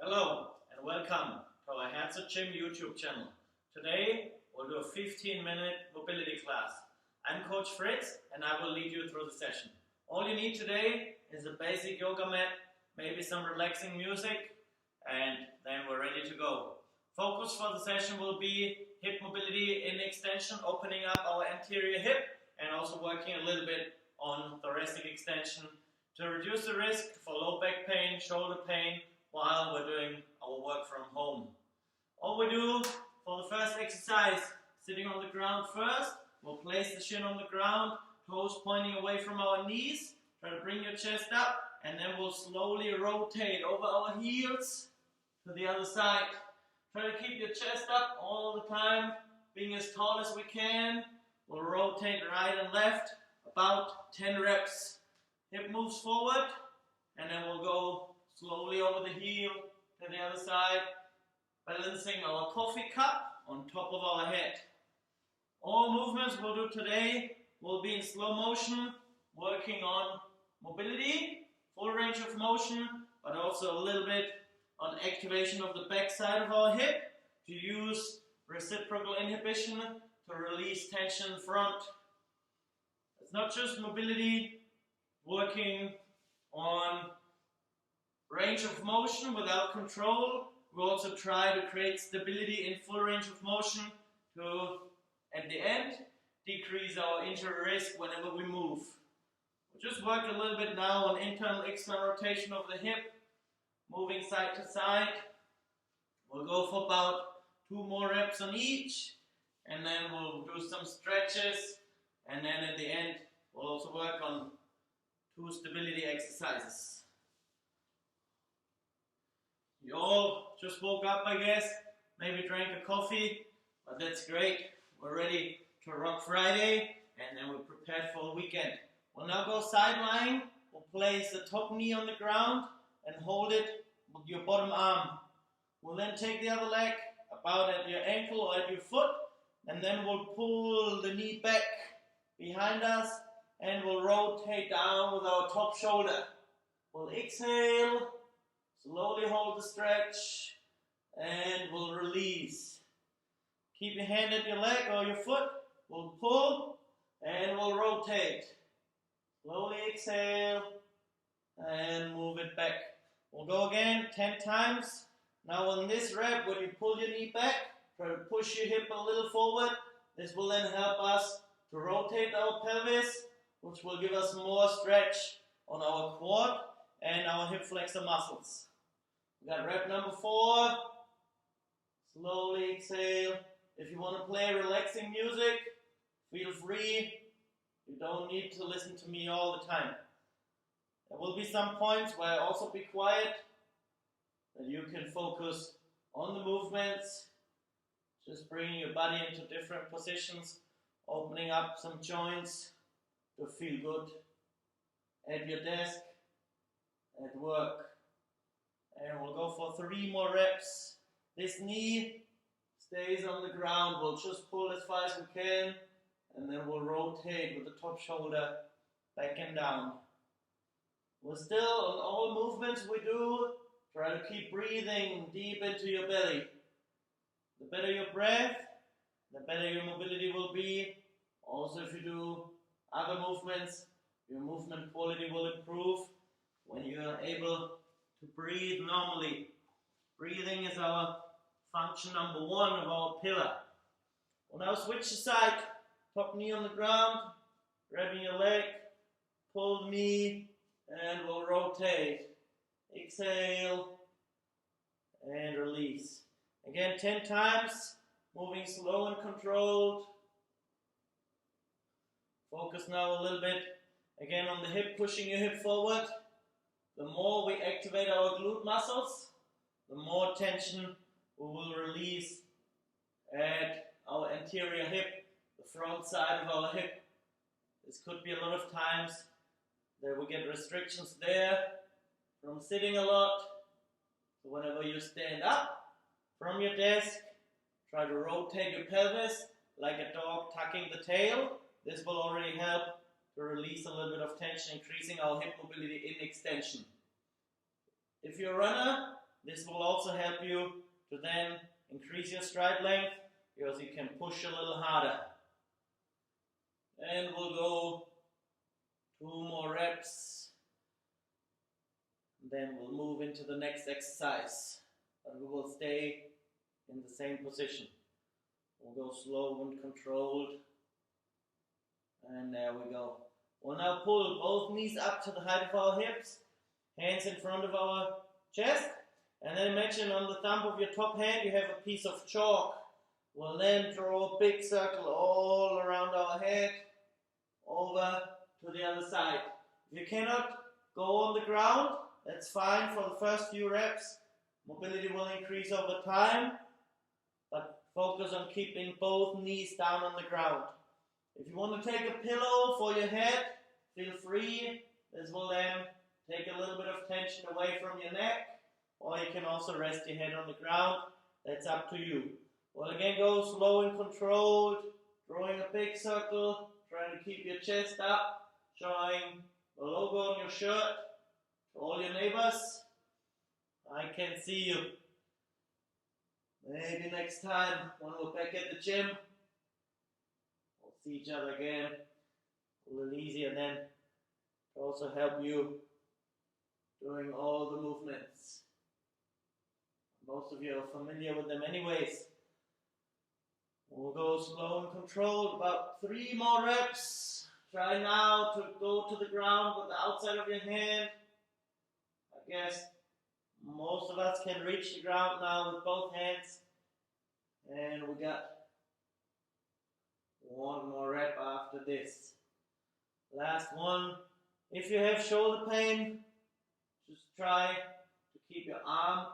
Hello and welcome to our Hands at Gym YouTube channel. Today we'll do a 15-minute mobility class. I'm Coach Fritz and I will lead you through the session. All you need today is a basic yoga mat, maybe some relaxing music, and then we're ready to go. Focus for the session will be hip mobility in extension, opening up our anterior hip and also working a little bit on thoracic extension to reduce the risk for low back pain, shoulder pain, while we're doing our work from home. All we do for the first exercise, sitting on the ground first, we'll place the shin on the ground, toes pointing away from our knees, try to bring your chest up, and then we'll slowly rotate over our heels to the other side. Try to keep your chest up all the time, being as tall as we can. We'll rotate right and left, about 10 reps. Hip moves forward, and then we'll go slowly over the heel to the other side, balancing our coffee cup on top of our head. All movements we'll do today will be in slow motion, working on mobility, full range of motion, but also a little bit on activation of the back side of our hip to use reciprocal inhibition to release tension in front. It's not just mobility, working on range of motion without control. We also try to create stability in full range of motion to, at the end, decrease our injury risk whenever we move. We'll just work a little bit now on internal external rotation of the hip, moving side to side. We'll go for about 2 more reps on each, and then we'll do some stretches, and then at the end we'll also work on 2 stability exercises. You all just woke up, I guess, maybe drank a coffee, but that's great. We're ready to rock Friday, and then we're prepared for the weekend. We'll now go side lying. We'll place the top knee on the ground and hold it with your bottom arm. We'll then take the other leg about at your ankle or at your foot, and then we'll pull the knee back behind us, and we'll rotate down with our top shoulder. We'll exhale. Slowly hold the stretch, and we'll release. Keep your hand at your leg or your foot. We'll pull, and we'll rotate. Slowly exhale, and move it back. We'll go again 10 times. Now on this rep, when you pull your knee back, try to push your hip a little forward. This will then help us to rotate our pelvis, which will give us more stretch on our quad and our hip flexor muscles. We got rep number 4. Slowly exhale. If you want to play relaxing music, feel free. You don't need to listen to me all the time. There will be some points where I also be quiet, that you can focus on the movements, just bringing your body into different positions, opening up some joints to feel good at your desk, at work. And we'll go for 3 more reps. This knee stays on the ground. We'll just pull as far as we can, and then we'll rotate with the top shoulder back and down. We're still on all movements we do. Try to keep breathing deep into your belly. The better your breath, the better your mobility will be. Also, if you do other movements, your movement quality will improve when you are able to breathe normally. Breathing is our function number 1 of our pillar. We'll now switch the side. Top knee on the ground, grabbing your leg, pull the knee, and we'll rotate. Exhale and release. Again 10 times, moving slow and controlled. Focus now a little bit again on the hip, pushing your hip forward. The more we activate our glute muscles, the more tension we will release at our anterior hip, the front side of our hip. This could be a lot of times that we get restrictions there from sitting a lot. So whenever you stand up from your desk, try to rotate your pelvis like a dog tucking the tail. This will already help to release a little bit of tension, increasing our hip mobility in extension. If you're a runner, This will also help you to then increase your stride length because you can push a little harder. And we'll go 2 more reps. Then we'll move into the next exercise, but we will stay in the same position. We'll go slow and controlled. And there we go. We'll now pull both knees up to the height of our hips, hands in front of our chest. And then imagine on the thumb of your top hand you have a piece of chalk. We'll then draw a big circle all around our head, over to the other side. If you cannot go on the ground, that's fine for the first few reps. Mobility will increase over time, but focus on keeping both knees down on the ground. If you want to take a pillow for your head, feel free. This will then take a little bit of tension away from your neck, or you can also rest your head on the ground. That's up to you. Well, again, go slow and controlled, drawing a big circle, trying to keep your chest up, showing the logo on your shirt to all your neighbors. I can see you. Maybe next time when we're back at the gym, we'll see each other again. A little easier then to also help you doing all the movements. Most of you are familiar with them anyways. We'll go slow and controlled, about 3 more reps. Try now to go to the ground with the outside of your hand. I guess most of us can reach the ground now with both hands. And we got 1 more rep after this. Last one. If you have shoulder pain, just try to keep your arm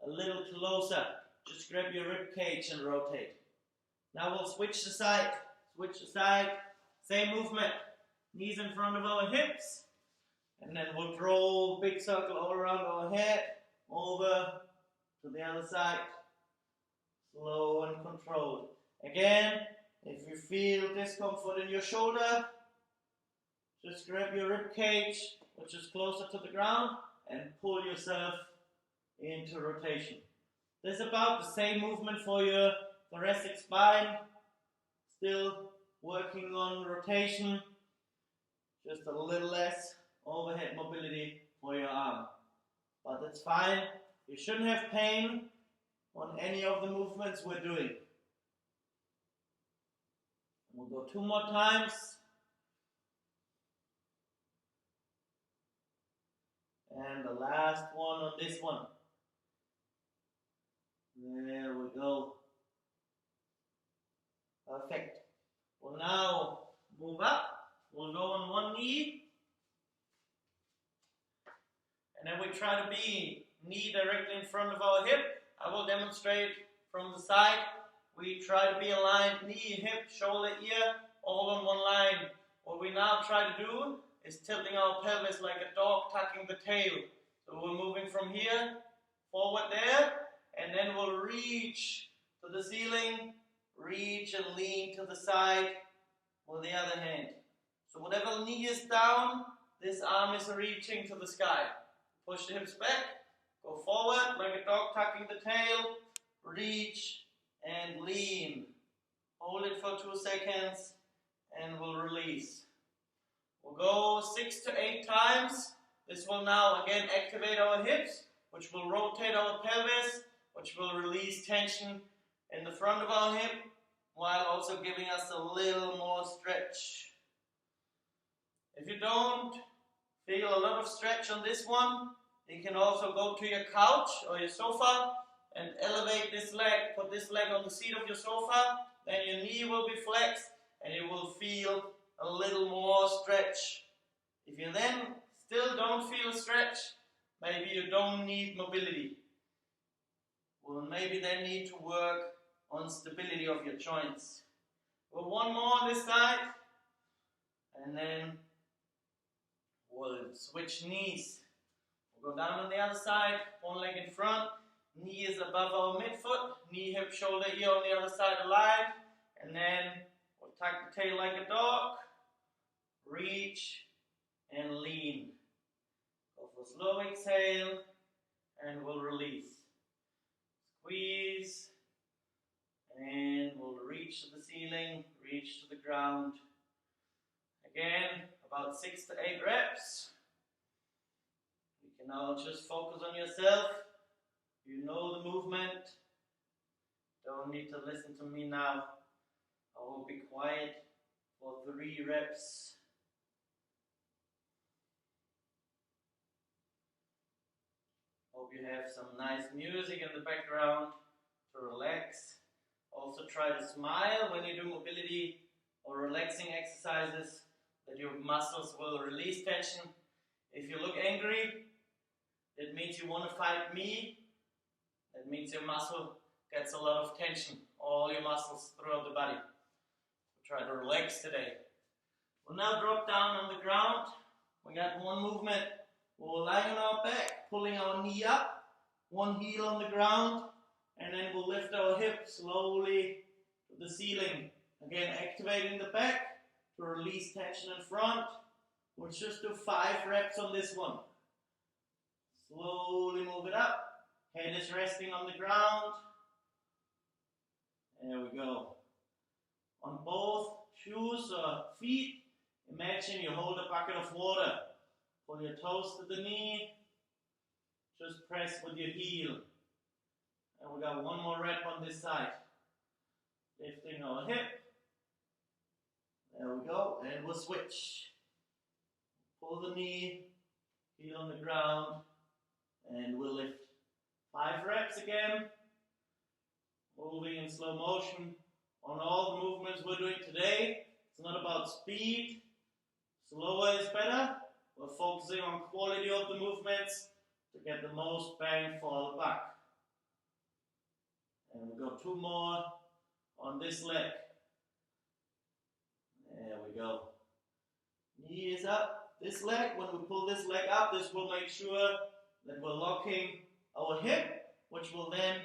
a little closer. Just grab your rib cage and rotate. Now we'll switch the side. Same movement. Knees in front of our hips. And then we'll draw a big circle all around our head. Over to the other side. Slow and controlled. Again, if you feel discomfort in your shoulder, just grab your rib cage, which is closer to the ground, and pull yourself into rotation. This is about the same movement for your thoracic spine. Still working on rotation, just a little less overhead mobility for your arm. But that's fine. You shouldn't have pain on any of the movements we're doing. We'll go 2 more times. And the last one on this one. There we go. Perfect. We'll now move up. We'll go on one knee. And then we try to be knee directly in front of our hip. I will demonstrate from the side. We try to be aligned, knee, hip, shoulder, ear, all on one line. What we now try to do is tilting our pelvis like a dog tucking the tail. So we're moving from here, forward there, and then we'll reach to the ceiling, reach and lean to the side with the other hand. So whatever knee is down, this arm is reaching to the sky. Push the hips back, go forward like a dog tucking the tail, reach and lean. Hold it for 2 seconds and we'll release. We'll go 6 to 8 times. This will now again activate our hips, which will rotate our pelvis, which will release tension in the front of our hip, while also giving us a little more stretch. If you don't feel a lot of stretch on this one, you can also go to your couch or your sofa and elevate this leg. Put this leg on the seat of your sofa, then your knee will be flexed and you will feel a little more stretch. If you then still don't feel a stretch, maybe you don't need mobility. Well, maybe they need to work on stability of your joints. Well, 1 more on this side, and then we'll switch knees. We'll go down on the other side, one leg in front, knee is above our midfoot, knee, hip, shoulder, ear on the other side aligned, and then we'll tuck the tail like a dog, reach and lean. Go for a slow exhale, and we'll release. reach to the ground. Again, about 6 to 8 reps. You can now just focus on yourself. You know the movement. Don't need to listen to me now. I will be quiet for 3 reps. Hope you have some nice music in the background to relax. Also try to smile when you do mobility or relaxing exercises, that your muscles will release tension. If you look angry, it means you want to fight me. That means your muscle gets a lot of tension, all your muscles throughout the body. Try to relax today. We'll now drop down on the ground. We got one movement. We'll lie on our back, pulling our knee up, one heel on the ground, and then we'll lift our hip slowly to the ceiling. Again, activating the back to release tension in front. We'll just do 5 reps on this one. Slowly move it up. Head is resting on the ground. There we go. On both shoes or feet, imagine you hold a bucket of water. Pull your toes to the knee. Just press with your heel. And we got one more rep on this side. Lifting our hip. There we go. And we'll switch. Pull the knee, heel on the ground, and we'll lift. 5 reps again. Moving in slow motion on all the movements we're doing today. It's not about speed. Slower is better. We're focusing on quality of the movements to get the most bang for the buck. And we'll go 2 more on this leg. There we go. Knee is up. This leg, when we pull this leg up, this will make sure that we're locking our hip, which will then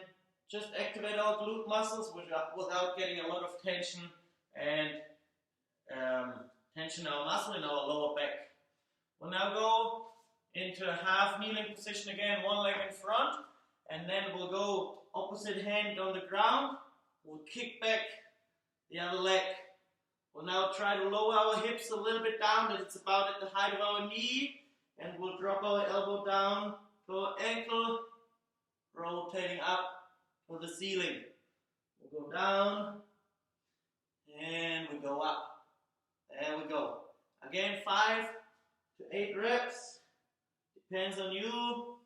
just activate our glute muscles without getting a lot of tension and tension in our muscle in our lower back. We'll now go into a half kneeling position again, one leg in front, and then we'll go opposite hand on the ground. We'll kick back the other leg. We'll now try to lower our hips a little bit down, that it's about at the height of our knee, and we'll drop our elbow down to our ankle, rotating up to the ceiling. We'll go down, and we go up. There we go. Again, 5 to 8 reps. Depends on you.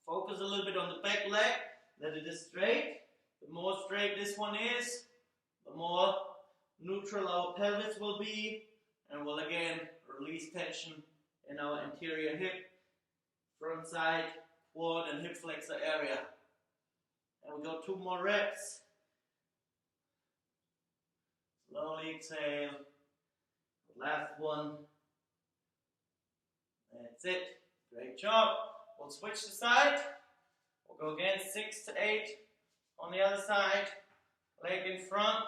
Focus a little bit on the back leg, that it is straight. The more straight this one is, the more neutral our pelvis will be, and we'll again release tension in our anterior hip, front side, quad and hip flexor area. And we'll go 2 more reps. Slowly exhale. Last one. That's it. Great job. We'll switch the side. We'll go again 6 to 8 on the other side. Leg in front.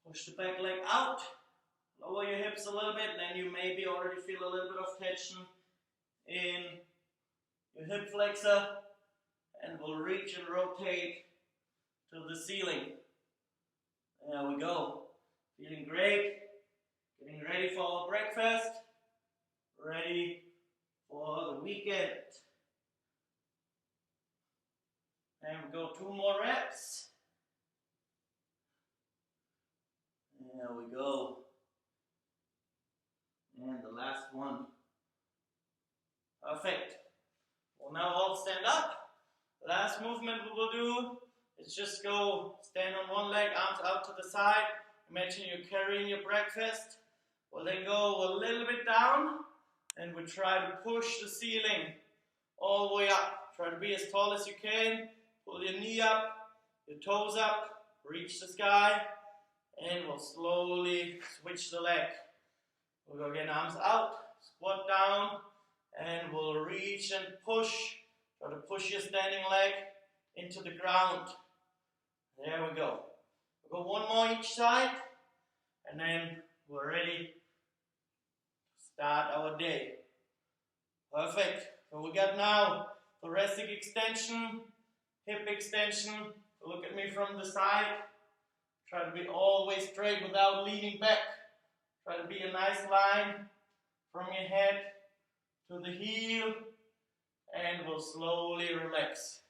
Push the back leg out. Lower your hips a little bit, and then you maybe already feel a little bit of tension in your hip flexor. And we'll reach and rotate to the ceiling. There we go. Feeling great. Getting ready for our breakfast. Ready for the weekend. And we go 2 more reps. There we go. And the last one. Perfect. We'll now all stand up. The last movement we will do is just go stand on one leg, arms out to the side. Imagine you're carrying your breakfast. We'll then go a little bit down, and we try to push the ceiling all the way up. Try to be as tall as you can. Pull your knee up, your toes up, reach the sky, and we'll slowly switch the leg. We'll go again, arms out, squat down, and we'll reach and push. Try to push your standing leg into the ground. There we go. We'll go 1 more each side, and then we're ready to start our day. Perfect. So we got now thoracic extension, hip extension. Look at me from the side. Try to be always straight without leaning back. Try to be a nice line from your head to the heel, and we'll slowly relax.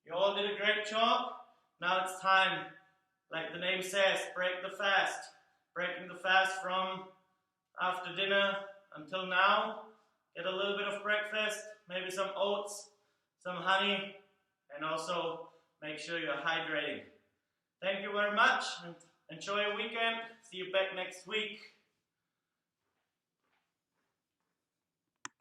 You all did a great job. Now it's time, like the name says, break the fast. Breaking the fast from after dinner until now. Get a little bit of breakfast, maybe some oats, some honey, and also make sure you're hydrating. Thank you very much, and enjoy your weekend. See you back next week.